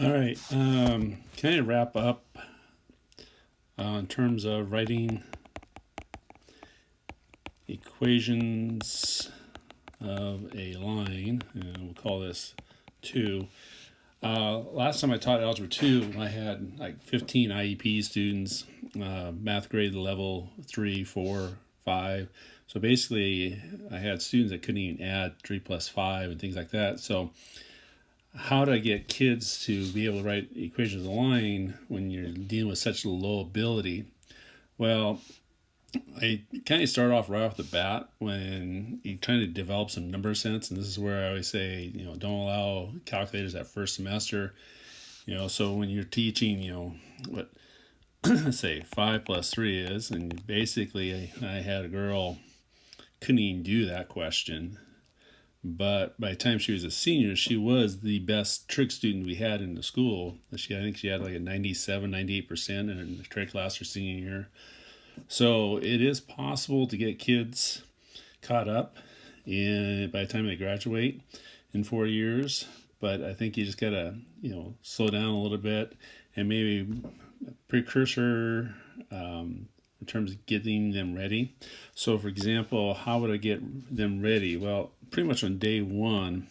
All right. Kind of wrap up in terms of writing equations of a line, and we'll call this 2. Last time I taught Algebra 2, I had like 15 IEP students, math grade level 3, 4, 5. So basically, I had students that couldn't even add 3 plus 5 and things like that. So how to get kids to be able to write equations of a line when you're dealing with such low ability? Well, I kind of start off right off the bat when you're trying to develop some number sense, and this is where I always say, don't allow calculators that first semester. So when you're teaching, what say 5 plus 3 is, and basically I had a girl couldn't even do that question. But by the time she was a senior, she was the best trig student we had in the school. I think she had like a 97, 98% in the trig class her senior year. So it is possible to get kids caught up by the time they graduate in 4 years. But I think you just gotta, slow down a little bit and maybe precursor in terms of getting them ready. So, for example, how would I get them ready? Well, pretty much on day one,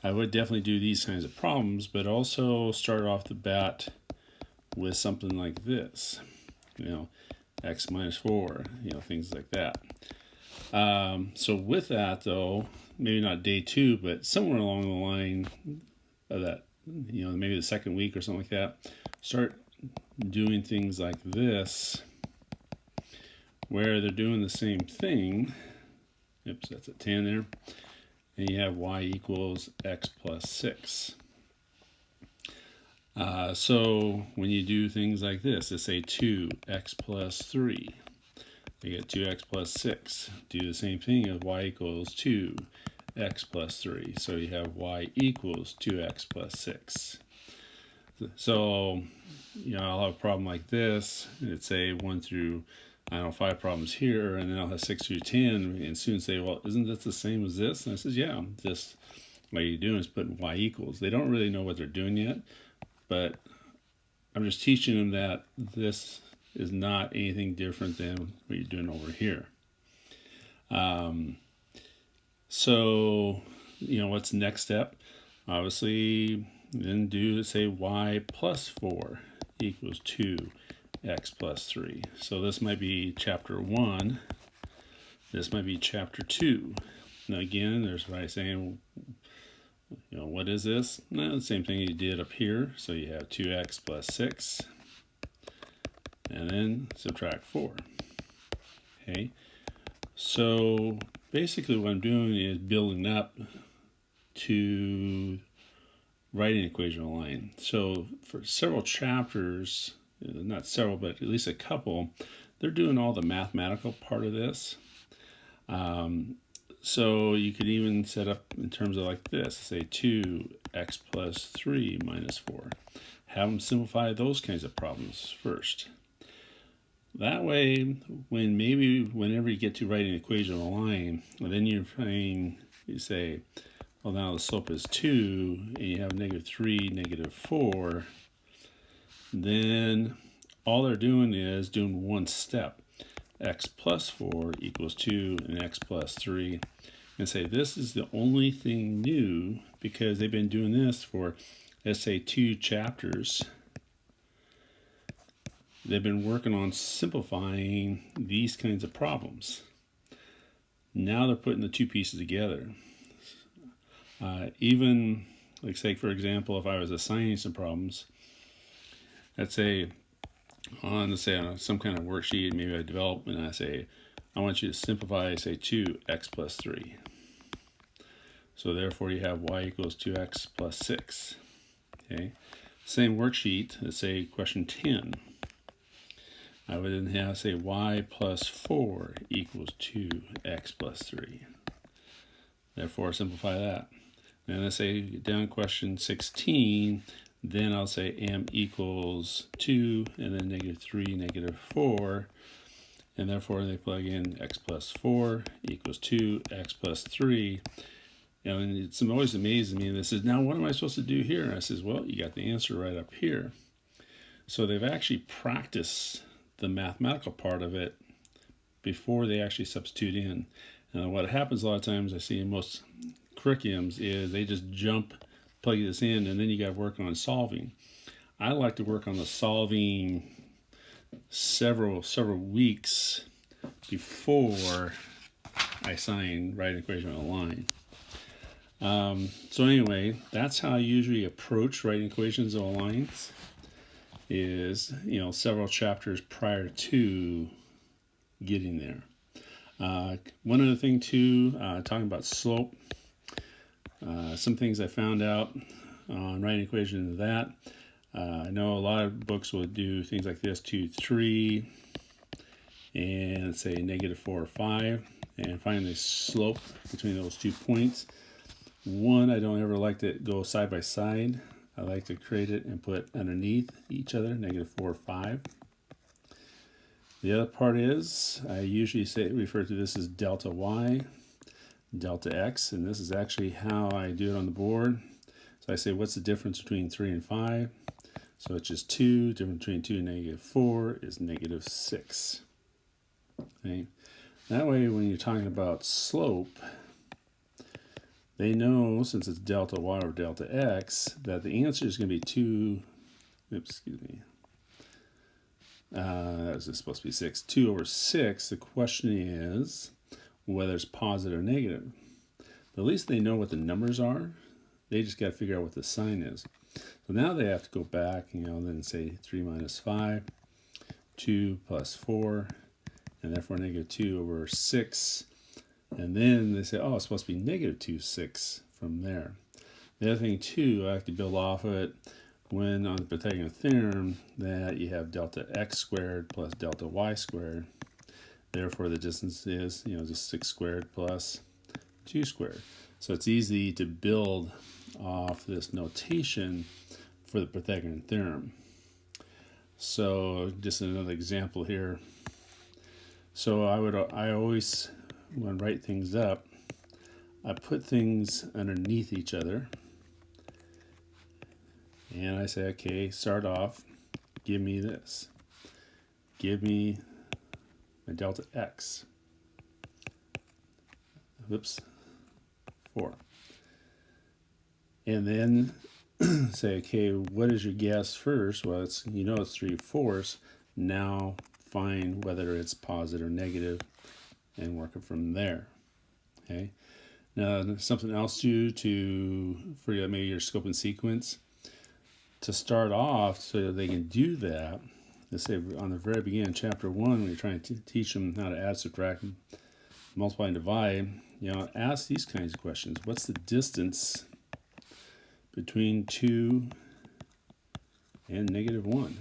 I would definitely do these kinds of problems, but also start off the bat with something like this, x minus 4, things like that. So with that, though, maybe not day 2, but somewhere along the line of that, maybe the second week or something like that, start doing things like this, where they're doing the same thing. Oops, that's a 10 there. And you have y equals x plus 6. So when you do things like this, let's say 2x plus 3. You get 2x plus 6. Do the same thing of y equals 2x plus 3. So you have y equals 2x plus 6. So, I'll have a problem like this. Let's say 1 through 5 problems here, and then I'll have 6 through 10, and students say, well, isn't this the same as this? And I says, yeah, just what you're doing is putting y equals. They don't really know what they're doing yet, but I'm just teaching them that this is not anything different than what you're doing over here. So, what's the next step? Obviously, then do, say, y plus 4 equals 2x plus 3. So this might be chapter 1. This might be chapter 2. Now again, there's what I'm saying, what is this? The same thing you did up here. So you have 2x plus 6. And then subtract 4. Okay. So basically what I'm doing is building up to writing an equation of a line. So for several chapters, not several, but at least a couple, they're doing all the mathematical part of this. So you could even set up in terms of like this, say 2x plus 3 minus 4. Have them simplify those kinds of problems first. That way, whenever you get to writing an equation of a line, then you say, well, now the slope is 2, and you have -3, -4, then all they're doing is doing one step. X plus 4 equals 2 and x plus 3. And say this is the only thing new because they've been doing this for, let's say, 2 chapters. They've been working on simplifying these kinds of problems. Now they're putting the 2 pieces together. Even, like say, for example, if I was assigning some problems, let's say on some kind of worksheet, maybe I develop and I say, I want you to simplify, say 2x plus 3. So therefore you have y equals 2x plus 6. Okay. Same worksheet, let's say question 10. I would then have, say, y plus 4 equals 2x plus 3. Therefore, simplify that. And let's say down question 16, then I'll say m equals 2, and then -3, -4. And therefore, they plug in x plus 4 equals 2, x plus 3. and it's always amazing me. And they says, now what am I supposed to do here? And I says, well, you got the answer right up here. So they've actually practiced the mathematical part of it before they actually substitute in. And what happens a lot of times I see in most curriculums is they just plug this in, and then you got to work on solving. I like to work on the solving several weeks before I assign write an equation on a line. So anyway, that's how I usually approach writing equations on lines, is several chapters prior to getting there. One other thing too, talking about slope, some things I found out on writing equations of that. I know a lot of books will do things like this, 2, 3, and say -4 or 5, and find the slope between those 2 points. One, I don't ever like to go side by side. I like to create it and put underneath each other, -4 or 5. The other part is, I usually refer to this as delta y, delta x, and this is actually how I do it on the board. So I say, what's the difference between 3 and 5? So it's just 2. Difference between 2 and -4 is -6. Okay? That way, when you're talking about slope, they know, since it's delta y or delta x, that the answer is going to be 2. Oops, excuse me. That was supposed to be 6. 2 over 6. The question is whether it's positive or negative. But at least they know what the numbers are. They just got to figure out what the sign is. So now they have to go back, then say 3 minus 5, 2 plus 4, and therefore -2 over 6. And then they say, oh, it's supposed to be -2, 6 from there. The other thing too, I have to build off of it when on the Pythagorean theorem that you have delta x squared plus delta y squared. Therefore, the distance is, just 6 squared plus 2 squared. So it's easy to build off this notation for the Pythagorean theorem. So just another example here. So I always, when I write things up, I put things underneath each other. And I say, okay, start off, give me this. Give me my delta x. Whoops, 4. And then say, okay, what is your guess first? Well, it's 3/4. Now find whether it's positive or negative and work it from there. Okay. Now, something else for maybe your scope and sequence. To start off, so that they can do that, let's say on the very beginning, chapter 1, when you're trying to teach them how to add, subtract, multiply, and divide, ask these kinds of questions. What's the distance between 2 and -1?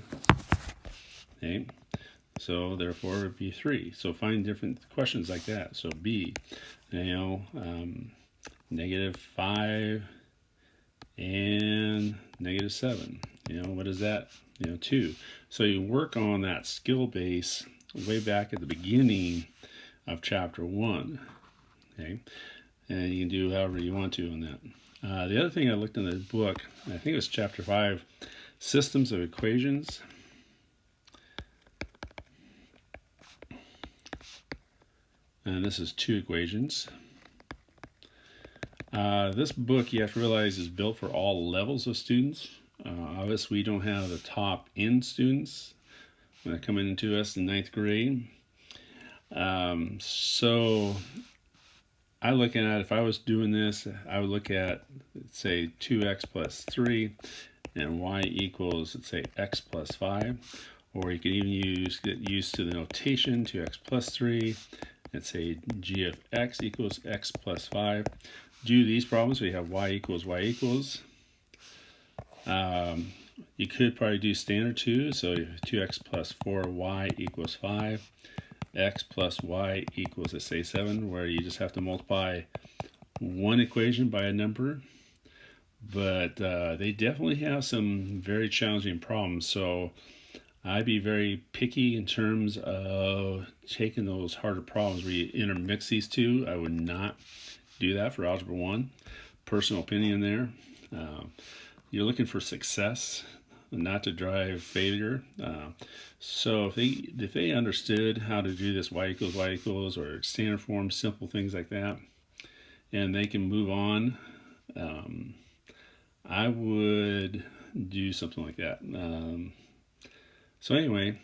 Okay, so therefore it would be 3. So find different questions like that. So B, -5 and -7. What is that? 2. So you work on that skill base way back at the beginning of chapter 1. Okay, and you can do however you want to on that. The other thing I looked in the book, I think it was chapter 5, Systems of Equations. And this is 2 equations. This book, you have to realize, is built for all levels of students. Obviously, we don't have the top end students when they're coming into us in 9th grade. So I look at, if I was doing this, I would look at, say, 2x plus 3 and y equals, let's say, x plus 5. Or you can even get used to the notation, 2x plus 3, and say g of x equals x plus 5. Do these problems where you have y equals y equals. You could probably do standard too, so 2x plus 4y equals 5, x plus y equals, let's say, 7, where you just have to multiply one equation by a number. But they definitely have some very challenging problems, so I'd be very picky in terms of taking those harder problems where you intermix these two. I would not do that for Algebra 1. personal opinion there. You're looking for success, not to drive failure. So if they understood how to do this y equals, or standard form, simple things like that, and they can move on, I would do something like that. So anyway,